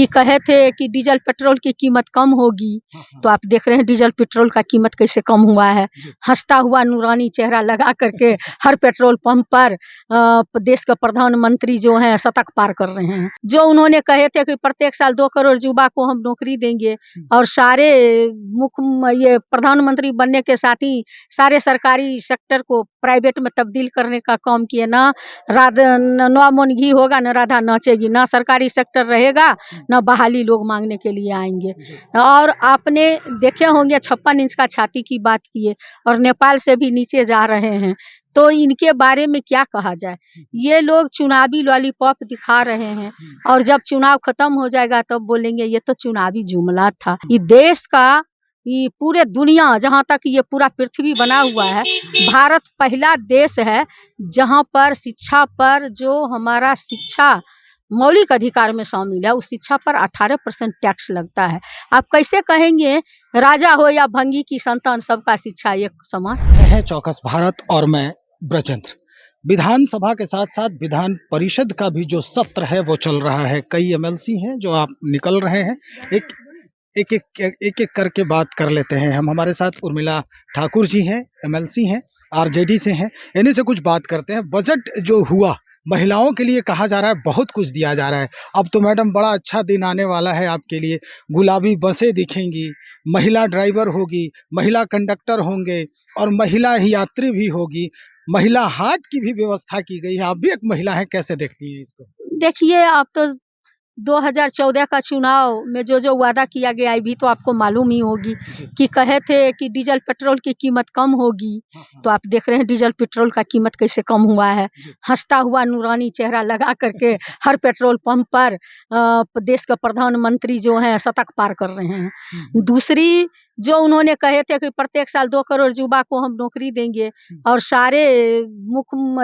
कि कहे थे कि डीजल पेट्रोल की कीमत कम होगी, तो आप देख रहे हैं डीजल पेट्रोल का कीमत कैसे कम हुआ है। हंसता हुआ नूरानी चेहरा लगा करके हर पेट्रोल पंप पर देश के प्रधानमंत्री जो हैं शतक पार कर रहे हैं। जो उन्होंने कहे थे कि प्रत्येक साल 2 करोड़ युवा को हम नौकरी देंगे और सारे ये प्रधानमंत्री बनने के साथ ही सारे सरकारी सेक्टर को प्राइवेट में तब्दील करने का काम किए। ना ना मन घी होगा, ना राधा नाचेगी, ना सरकारी सेक्टर रहेगा, ना बहाली लोग मांगने के लिए आएंगे। और आपने देखे होंगे 56 इंच का छाती की बात किए और नेपाल से भी नीचे जा रहे हैं, तो इनके बारे में क्या कहा जाए। ये लोग चुनावी लॉलीपॉप दिखा रहे हैं और जब चुनाव खत्म हो जाएगा तब बोलेंगे ये तो चुनावी जुमला था। ये देश का, ये पूरे दुनिया, जहाँ तक ये पूरा पृथ्वी बना हुआ है, भारत पहला देश है जहाँ पर शिक्षा पर, जो हमारा शिक्षा मौलिक अधिकार में शामिल है, उस शिक्षा पर 18% टैक्स लगता है। आप कैसे कहेंगे राजा हो या भंगी की संतान सबका शिक्षा एक समान है। चौकस भारत और मैं ब्रजेंद्र। विधानसभा के साथ साथ विधान परिषद का भी जो सत्र है वो चल रहा है। कई एमएलसी हैं जो आप निकल रहे हैं। एक एक करके बात कर लेते हैं हम। हमारे साथ उर्मिला ठाकुर जी हैं, एमएलसी हैं, आरजेडी से हैं। इन्हीं से कुछ बात करते हैं। बजट जो हुआ, महिलाओं के लिए कहा जा रहा है बहुत कुछ दिया जा रहा है। अब तो मैडम बड़ा अच्छा दिन आने वाला है आपके लिए। गुलाबी बसें दिखेंगी, महिला ड्राइवर होगी, महिला कंडक्टर होंगे और महिला ही यात्री भी होगी। महिला हाट की भी व्यवस्था की गई है। आप भी एक महिला हैं, कैसे देखती हैं इसको? देखिए, आप तो 2014 का चुनाव में जो वादा किया गया अभी तो आपको मालूम ही होगी कि कहे थे कि डीजल पेट्रोल की कीमत कम होगी, तो आप देख रहे हैं डीजल पेट्रोल का कीमत कैसे कम हुआ है। हंसता हुआ नूरानी चेहरा लगा करके हर पेट्रोल पंप पर देश के प्रधानमंत्री जो हैं शतक पार कर रहे हैं। दूसरी, जो उन्होंने कहे थे कि प्रत्येक साल 2 करोड़ युवा को हम नौकरी देंगे और सारे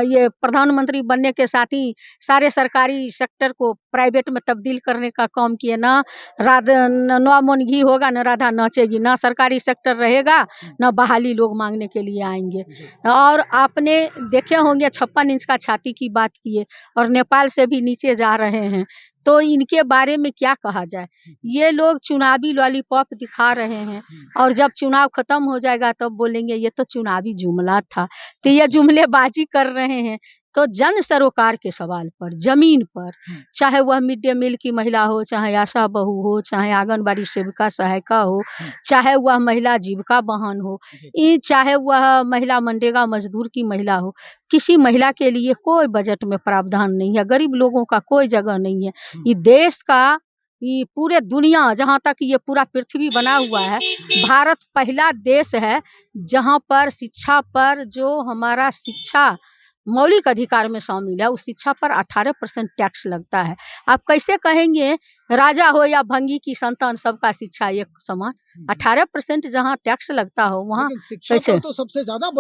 ये प्रधानमंत्री बनने के साथ ही सारे सरकारी सेक्टर को प्राइवेट में तब्दील करने का काम किए। ना ना मन घी होगा, ना राधा नाचेगी, ना सरकारी सेक्टर रहेगा, ना बहाली लोग मांगने के लिए आएंगे। और आपने देखे होंगे 56 इंच का छाती की बात किए और नेपाल से भी नीचे जा रहे हैं, तो इनके बारे में क्या कहा जाए। ये लोग चुनावी लॉलीपॉप दिखा रहे हैं और जब चुनाव खत्म हो जाएगा तब बोलेंगे ये तो चुनावी जुमला था। तो ये जुमलेबाजी कर रहे हैं। तो जन सरोकार के सवाल पर, जमीन पर, चाहे वह मिड डे मील की महिला हो, चाहे आशा बहू हो, चाहे आंगनबाड़ी सेविका सहायिका हो, चाहे वह महिला जीविका वाहन हो, चाहे वह महिला मनरेगा मजदूर की महिला हो, किसी महिला के लिए कोई बजट में प्रावधान नहीं है। गरीब लोगों का कोई जगह नहीं है। ये देश का, ये पूरे दुनिया, जहाँ तक ये पूरा पृथ्वी बना हुआ है, भारत पहला देश है जहाँ पर शिक्षा पर, जो हमारा शिक्षा मौलिक अधिकार में शामिल है, उस शिक्षा पर 18% टैक्स लगता है। आप कैसे कहेंगे राजा हो या भंगी की संतान सबका शिक्षा एक समान। 18% जहाँ टैक्स लगता हो वहाँ कैसे? तो सबसे ज्यादा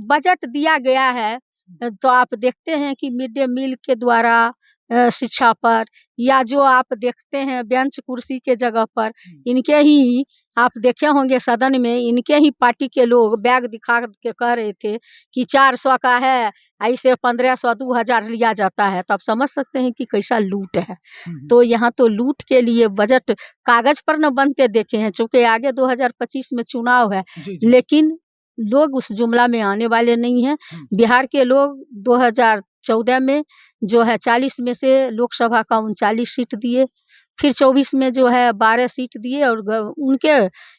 बजट दिया गया है। तो आप देखते हैं कि मिड डे मील के द्वारा शिक्षा पर, या जो आप देखते हैं बेंच कुर्सी के जगह पर, इनके ही आप देखे होंगे सदन में इनके ही पार्टी के लोग बैग दिखा के कह रहे थे कि 400 का है, ऐसे 1500 2000 लिया जाता है। तो आप समझ सकते हैं कि कैसा लूट है। तो यहाँ तो लूट के लिए बजट कागज पर न बनते देखे हैं, चूंकि आगे 2025 में चुनाव है, लेकिन लोग उस जुमला में आने वाले नहीं हैं। बिहार के लोग 2014 में जो है 40 में से लोकसभा का 39 सीट दिए, फिर 24 में जो है 12 सीट दिए और उनके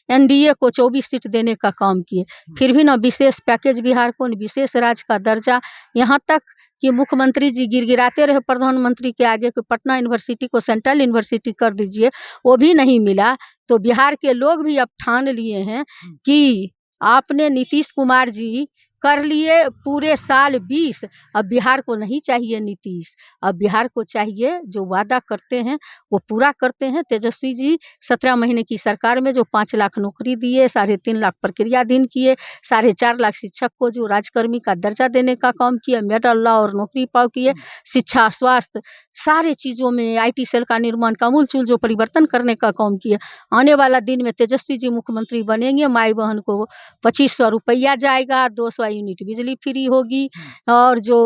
एनडीए को 24 सीट देने का काम किए। फिर भी ना विशेष पैकेज बिहार को, विशेष राज्य का दर्जा, यहाँ तक कि मुख्यमंत्री जी गिड़गिड़ाते रहे प्रधानमंत्री के आगे कि पटना यूनिवर्सिटी को सेंट्रल यूनिवर्सिटी कर दीजिए, वो भी नहीं मिला। तो बिहार के लोग भी अब ठान लिए हैं कि आपने नीतीश कुमार जी कर लिए पूरे साल 20, अब बिहार को नहीं चाहिए नीतीश, अब बिहार को चाहिए जो वादा करते हैं वो पूरा करते हैं। तेजस्वी जी 17 महीने की सरकार में जो 5 लाख नौकरी दिए, 3.5 लाख प्रक्रियाधीन किए, 4.5 लाख शिक्षक को जो राजकर्मी का दर्जा देने का काम किया, मेडल लॉ और नौकरी पाओ किए, शिक्षा, स्वास्थ्य, सारे चीज़ों में IT सेल का निर्माण, कामूलचूल जो परिवर्तन करने का काम किया। आने वाला दिन में तेजस्वी जी मुख्यमंत्री बनेंगे, माई बहन को 2500 रुपया जाएगा, 200 यूनिट बिजली फ्री होगी और जो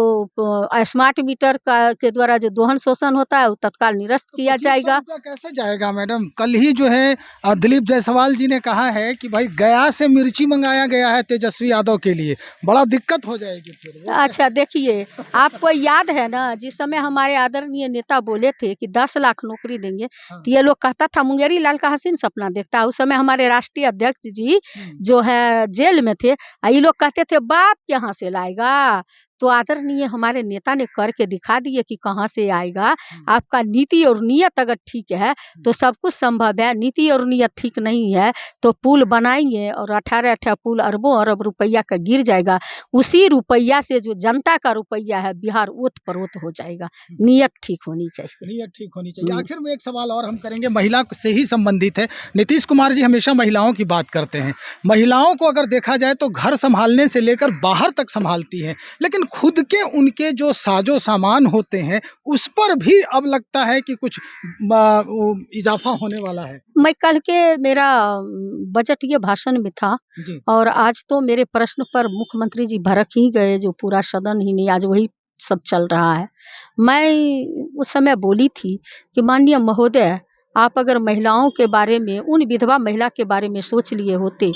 स्मार्ट मीटर का के द्वारा जो दोहन शोषण होता है वो तत्काल निरस्त किया 2500 जाएगा। रुपया कैसे जाएगा मैडम? कल ही जो है दिलीप जायसवाल जी ने कहा है कि भाई गया से मिर्ची मंगाया गया है तेजस्वी यादव के लिए, बड़ा दिक्कत हो जाएगी फिर। वो अच्छा देखिए, आपको याद है ना जिस समय हमारे आदरणीय नेता बोले थे कि 10 लाख नौकरी देंगे, हाँ। तो ये लोग कहता था मुंगेरी लाल का हसीन सपना देखता है। उस समय हमारे राष्ट्रीय अध्यक्ष जी जो है जेल में थे, ये लोग कहते थे बाप कहाँ से लाएगा। तो आदरणीय हमारे नेता ने करके दिखा दिए कि कहाँ से आएगा। आपका नीति और नियत अगर ठीक है तो सब कुछ संभव है। नीति और नियत ठीक नहीं है तो पुल बनाएंगे और 18 पुल अरबों अरब रुपया का गिर जाएगा। उसी रुपया से जो जनता का रुपया है बिहार ओत प्रोत हो जाएगा। नियत ठीक होनी चाहिए। नियत ठीक होनी चाहिए। आखिर में एक सवाल और हम करेंगे, महिला से ही संबंधित है। नीतीश कुमार जी हमेशा महिलाओं की बात करते हैं। महिलाओं को अगर देखा जाए तो घर संभालने से लेकर बाहर तक संभालती हैं, लेकिन खुद के उनके जो साजो सामान होते हैं उस पर भी अब लगता है कि कुछ इजाफा होने वाला है। मैं कल के मेरा बजटीय भाषण में था जी। और आज तो मेरे प्रश्न पर मुख्यमंत्री जी भड़क ही गए, जो पूरा सदन ही नहीं आज वही सब चल रहा है। मैं उस समय बोली थी कि माननीय महोदय, आप अगर महिलाओं के बारे में, उन विधवा महिला के बारे में सोच लिए होते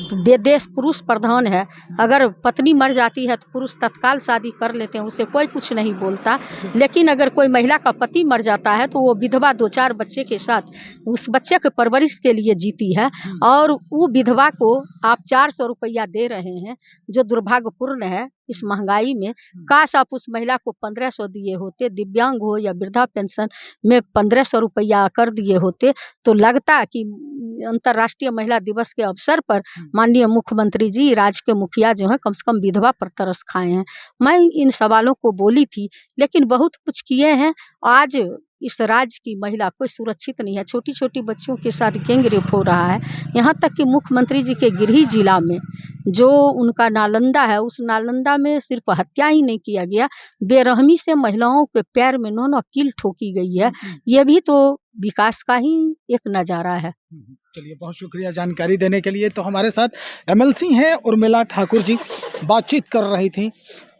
तो देश पुरुष प्रधान है। अगर पत्नी मर जाती है तो पुरुष तत्काल शादी कर लेते हैं, उसे कोई कुछ नहीं बोलता। लेकिन अगर कोई महिला का पति मर जाता है तो वो विधवा 2-4 बच्चे के साथ उस बच्चे के परवरिश के लिए जीती है और वो विधवा को आप 400 रुपया दे रहे हैं, जो दुर्भाग्यपूर्ण है इस महंगाई में। काश आप उस महिला को 1500 दिए होते, दिव्यांग हो या वृद्धा पेंशन में 1500 रुपया कर दिए होते तो लगता कि अंतर्राष्ट्रीय महिला दिवस के अवसर पर माननीय मुख्यमंत्री जी, राज्य के मुखिया जो हैं, कम से कम विधवा पर तरस खाए हैं। मैं इन सवालों को बोली थी, लेकिन बहुत कुछ किए हैं। आज इस राज्य की महिला कोई सुरक्षित नहीं है। छोटी छोटी बच्चियों के साथ गैंग रेप हो रहा है। यहाँ तक कि मुख्यमंत्री जी के गृह जिला में जो उनका नालंदा है, उस नालंदा में सिर्फ हत्या ही नहीं किया गया, बेरहमी से महिलाओं के पैर में 9 कील ठोकी गई है। ये भी तो विकास का ही एक नज़ारा है। चलिए, बहुत शुक्रिया जानकारी देने के लिए। तो हमारे साथ एमएलसी हैं उर्मिला ठाकुर जी बातचीत कर रही थी।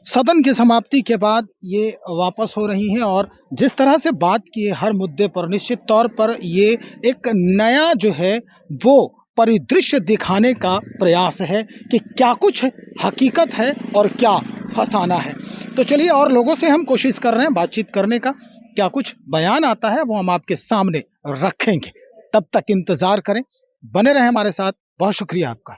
सदन की समाप्ति के बाद ये वापस हो रही हैं और जिस तरह से बात की है हर मुद्दे पर, निश्चित तौर पर ये एक नया जो है वो परिदृश्य दिखाने का प्रयास है कि क्या कुछ हकीकत है और क्या फसाना है। तो चलिए, और लोगों से हम कोशिश कर रहे हैं बातचीत करने का, क्या कुछ बयान आता है वो हम आपके सामने रखेंगे। तब तक इंतज़ार करें, बने रहें हमारे साथ। बहुत शुक्रिया आपका।